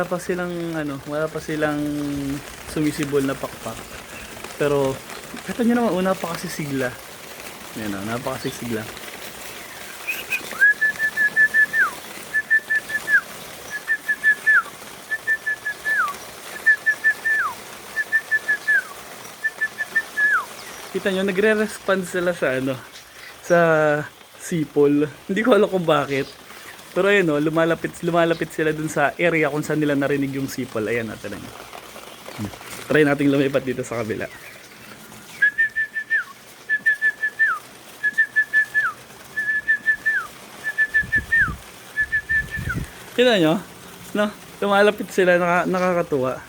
Wala pa silang sumisibol na pakpak. Pero kita nyo naman, napakasigla. Yan o, napakasigla. Kita nyo, nagre-respond sila sa sipol. Hindi ko alam kung bakit. Pero ayun o, lumalapit sila dun sa area kung saan nila narinig yung sipol. Ayan natin. Try nating lumipat dito sa kabila. Kita nyo? No? Lumalapit sila, nakakatuwa.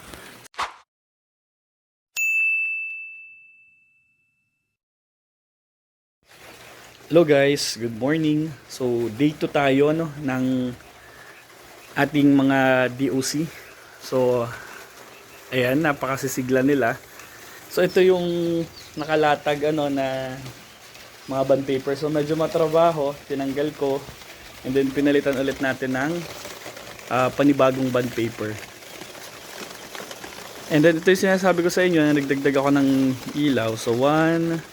Hello guys, good morning. So day 2 tayo ng ating mga DOC. So ayan, napakasisigla nila. So ito yung nakalatag na mga bond paper. So medyo matrabaho, tinanggal ko and then pinalitan ulit natin ng panibagong bond paper. And then ito yung sinasabi ko sa inyo na nagdagdag ako ng ilaw. So 1,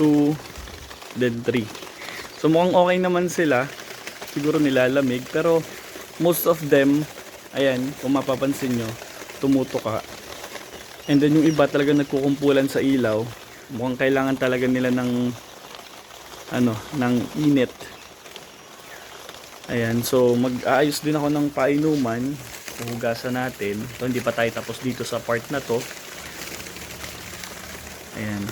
2, then 3. So mukhang okay naman sila. Siguro nilalamig. Pero most of them, ayan, kung mapapansin nyo, tumutuka. And then yung iba talaga nagkukumpulan sa ilaw. Mukhang kailangan talaga nila ng init. Ayan, so mag-aayos din ako ng painuman. Huhugasan natin. So hindi pa tayo tapos dito sa part na to. Ayan.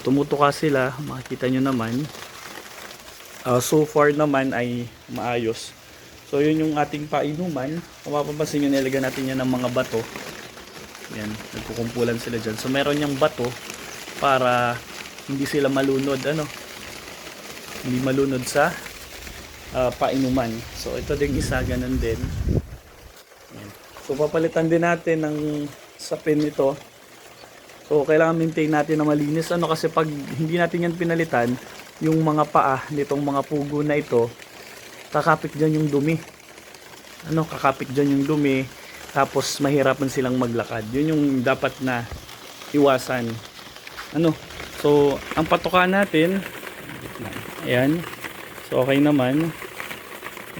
Tumutuka sila, makikita nyo naman. So far naman ay maayos. So yun yung ating painuman. Kung mapapansin nyo, nilagyan natin yan ng mga bato. Yan, nagkukumpulan sila dyan. So meron yung bato para hindi sila malunod. Hindi malunod sa painuman. So ito din isa, ganun din. Yan. So papalitan din natin ng sapin ito. So kailangan maintain natin na malinis kasi pag hindi natin yan pinalitan, yung mga paa nitong mga pugo na ito, kakapit dyan yung dumi. Kakapit dyan yung dumi, tapos mahirapan silang maglakad. Yun yung dapat na iwasan. So ang patukan natin, ayan. So okay naman.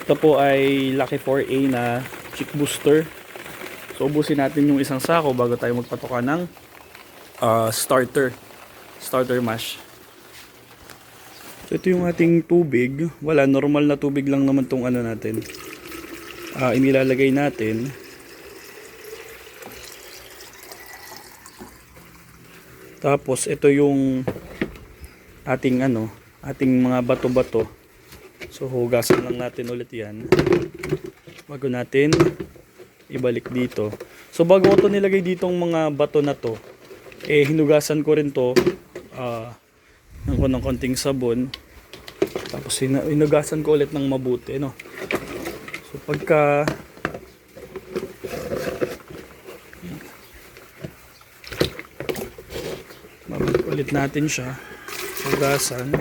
Ito po ay Lucky 4A na chick booster. So ubusin natin yung isang sako bago tayo magpatuka ng starter mash. So ito yung ating tubig. Wala, normal na tubig lang naman tong natin. Inilalagay natin. Tapos ito yung ating ating mga bato-bato. So hugasan lang natin ulit yan bago natin ibalik dito. So bago ko to nilagay ditong mga bato na to, hinugasan ko rin to ng konting sabon, tapos hinugasan ko ulit ng mabuti, So pagka babalik ulit natin siya, hugasan.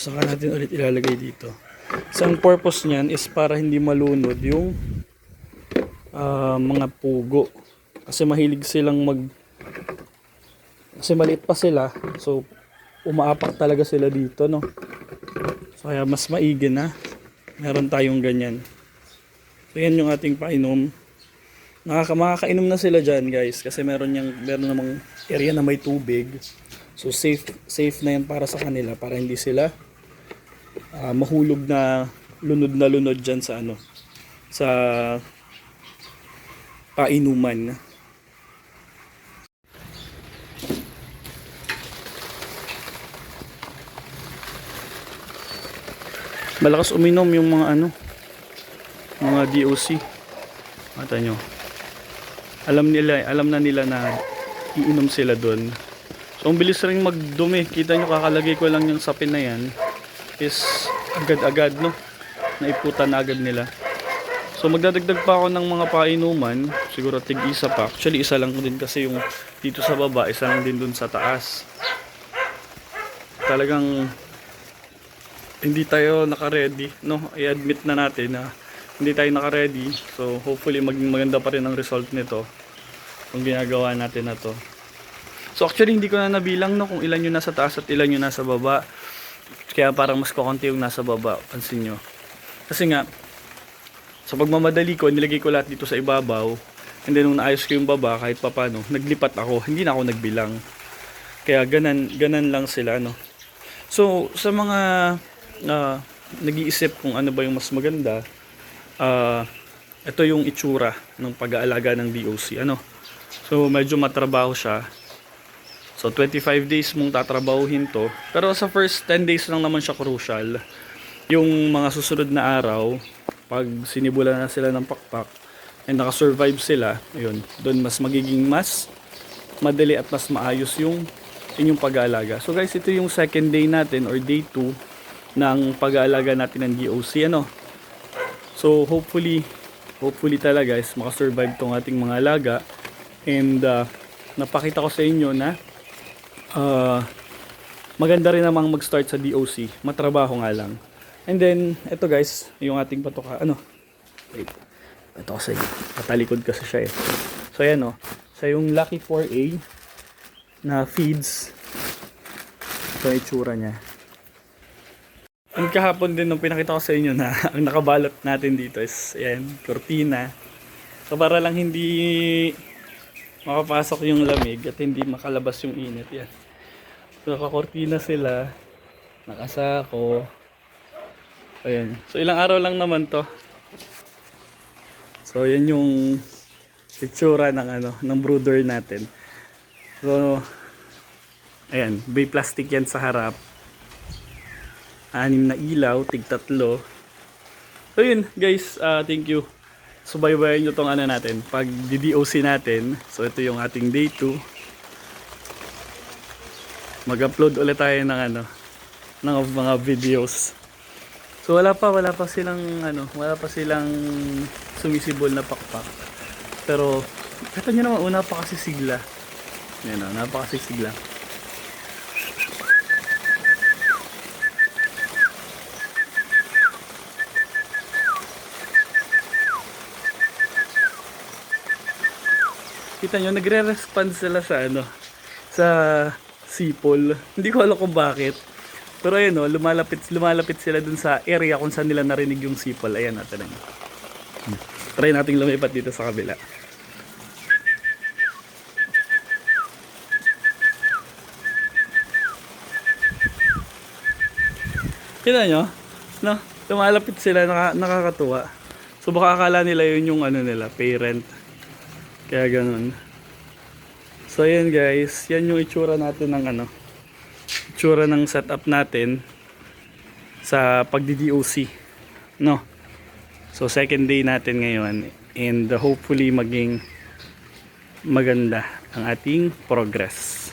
Saka natin ulit ilalagay dito. So ang purpose niyan is para hindi malunod yung mga pugo. Kasi mahilig silang kasi maliit pa sila. So umaapak talaga sila dito, So kaya mas maigi na meron tayong ganyan. So yan yung ating painom. Makakainom na sila dyan, guys, kasi meron namang area na may tubig. So safe na yan para sa kanila, para hindi sila mahulog na lunod dyan sa painuman. Malakas uminom yung mga mga DOC. Mata nyo. Alam na nila na iinom sila doon. So ang bilis ring magdumi. Kita nyo, kakalagay ko lang yung sapin na yan is agad-agad, naiputan na agad nila. So magdadagdag pa ako ng mga painuman, siguro tig-isa pa. Actually isa lang din kasi yung dito sa baba, isa lang din dun sa taas. talagang hindi tayo naka-ready, no? I-admit na natin na hindi tayo naka-ready. So hopefully maging maganda pa rin ang result nito kung ginagawa natin na to. So actually hindi ko na nabilang, no, kung ilan yung nasa taas at ilan yung nasa baba. Kaya parang mas kukunti yung nasa baba, pansin nyo. Kasi nga sa pagmamadali ko, nilagay ko lahat dito sa ibabaw. And then nung naayos ko yung baba, kahit papano, naglipat ako, hindi na ako nagbilang. Kaya ganan lang sila, no. So sa mga nag-iisip kung ano ba yung mas maganda, ito yung itsura ng pag-aalaga ng DOC, ano. So medyo matrabaho siya. So 25 days mong tatrabahuhin to, pero sa first 10 days lang naman siya crucial. Yung mga susunod na araw, pag sinibulan na sila ng pakpak and nakasurvive sila, ayun, doon mas magiging mas madali at mas maayos yung inyong pag-aalaga. So guys, ito yung second day natin or day 2 ng pag-aalaga natin ng DOC, ano. So hopefully talaga is makasurvive tong ating mga alaga. And napakita ko sa inyo na maganda rin namang mag-start sa DOC. Matrabaho nga lang. And then ito guys, yung ating patoka, ano. Wait. Ito kasi patalikod kasi siya eh. So ayan, oh. So yung Lucky 4A na feeds. Ito yung itsura niya. Ang kahapon din nung pinakita ko sa inyo na ang nakabalot natin dito is ayan, kurtina. So para lang hindi makapasok yung lamig at hindi makalabas yung init, yan. So nakakurtina sila, nakasako. Ayan. So ilang araw lang naman to. So yan yung itsura ng ano, ng brooder natin. So ayan, bay plastic yan sa harap. 6 na ilaw, tig 3. So yun guys, thank you. Subaybayan nyo tong ano natin, pag DDOC natin. So ito yung ating day 2. Mag-upload ulit tayo ng ano, ng mga videos. So wala pa silang ano, wala pa silang sumisibol na pakpak. Pero ito nyo naman, una pa kasi sigla. Yan o, napakasigla. Kita nyo, nagre-respond sila sa ano, sa sipol. Hindi ko alam kung bakit. Pero ayun, oh, lumalapit sila dun sa area kung saan nila narinig yung sipol. Ayan natin. Try nating lumipat dito sa kabila. Kita nyo? No? Lumalapit sila, nakakatuwa. So baka akala nila yun yung ano nila, parent. Kaya ganun. So ayan guys, yan yung itsura natin ng ano, itsura ng setup natin sa pagdi-DOC, no. So second day natin ngayon and hopefully maging maganda ang ating progress.